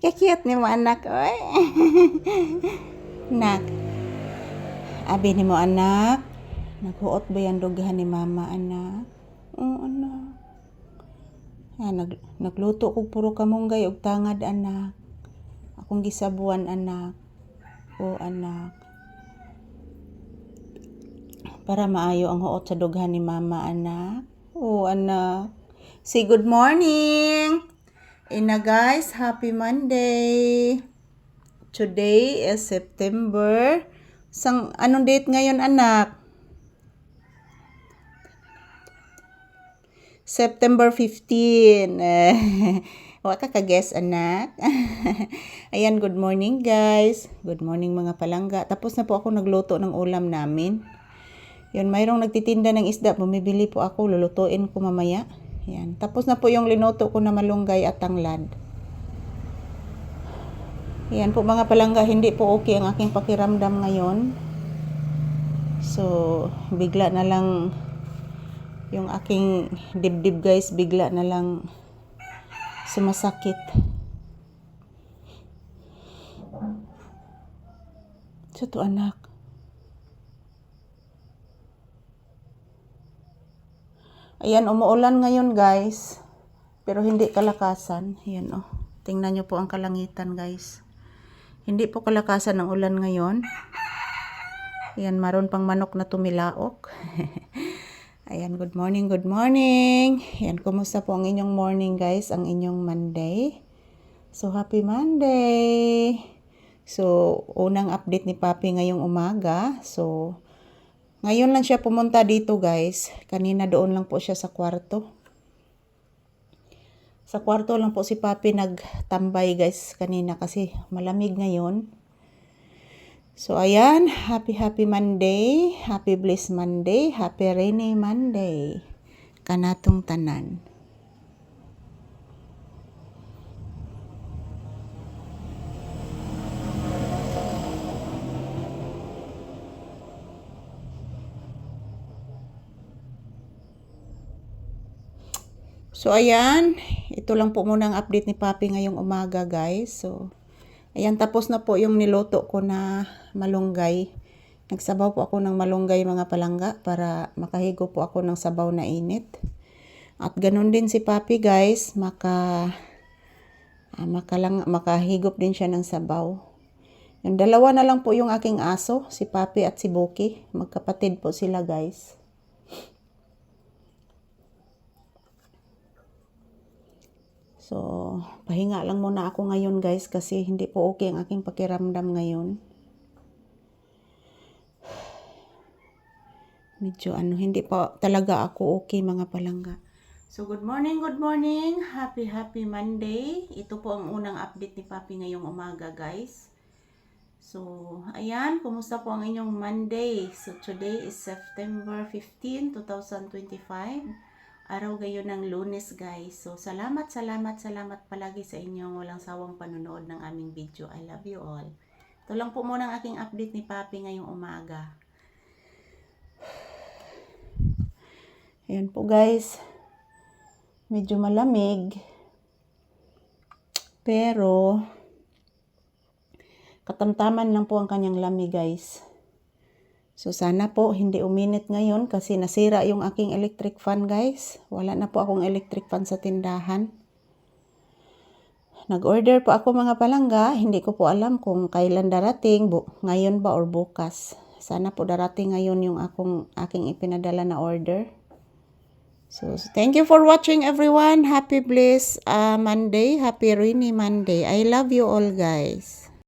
Kakiyot ni mo anak, oy. Nak, abi ni mo anak. Naghuot ba yan dughan ni mama anak? Oo anak. Nagluto ko puro kamunggay og tangad anak. Akong gisabuan anak. O anak. Para maayo ang huot sa dughan ni mama anak. O anak. Say good morning. Ina guys, happy Monday. Today is September. Anong date ngayon anak? September 15. Wa ka ka-guess anak. Ayan, good morning guys. Good morning mga palangga. Tapos na po ako nagluto ng ulam namin. Yun, mayroong nagtitinda ng isda. Bumibili po ako. Lulutuin ko mamaya. Yan. Tapos na po yung linuto ko na malunggay at tanglad. Yan po mga palangga. Hindi po okay ang aking pakiramdam ngayon. So, bigla na lang yung aking dibdib guys. Bigla na lang sumasakit. So, to anak. Ayan, umuulan ngayon guys. Pero hindi kalakasan. Ayan oh. Tingnan nyo po ang kalangitan guys. Hindi po kalakasan ang ulan ngayon. Ayan, maroon pang manok na tumilaok. Ayan, good morning, good morning. Ayan, kumusta po ang inyong morning guys? Ang inyong Monday. So, happy Monday. So, unang update ni Papi ngayong umaga. So, ngayon lang siya pumunta dito guys. Kanina doon lang po siya sa kwarto. Sa kwarto lang po si Papi nagtambay guys kanina kasi malamig ngayon. So ayan, happy Monday, happy blessed Monday, happy rainy Monday. Kanatong tanan. So, ayan. Ito lang po muna ang update ni Papi ngayong umaga, guys. So, ayan. Tapos na po yung niluto ko na malunggay. Nagsabaw po ako ng malunggay, mga palangga, para makahigo po ako ng sabaw na init. At ganun din si Papi, guys. Makahigop din siya ng sabaw. Yung dalawa na lang po yung aking aso, si Papi at si Buki. Magkapatid po sila, guys. So, pahinga lang muna ako ngayon guys kasi hindi po okay ang aking pakiramdam ngayon. Medyo hindi pa talaga ako okay mga palangga. So, good morning, good morning. Happy Monday. Ito po ang unang update ni Papi ngayong umaga guys. So, ayan, kumusta po ang inyong Monday? So, today is September 15, 2025. Araw ngayon ng Lunes guys. So, salamat palagi sa inyong walang sawang panonood ng aming video. I love you all. Ito lang po muna ang aking update ni Papi ngayong umaga. Ayan po guys. Medyo malamig. Pero, katamtaman lang po ang kanyang lamig guys. So, sana po hindi uminit ngayon kasi nasira yung aking electric fan guys. Wala na po akong electric fan sa tindahan. Nag-order po ako mga palangga. Hindi ko po alam kung kailan darating. Ngayon ba or bukas. Sana po darating ngayon yung aking ipinadala na order. So, thank you for watching everyone. Happy blessed Monday. Happy rainy Monday. I love you all guys.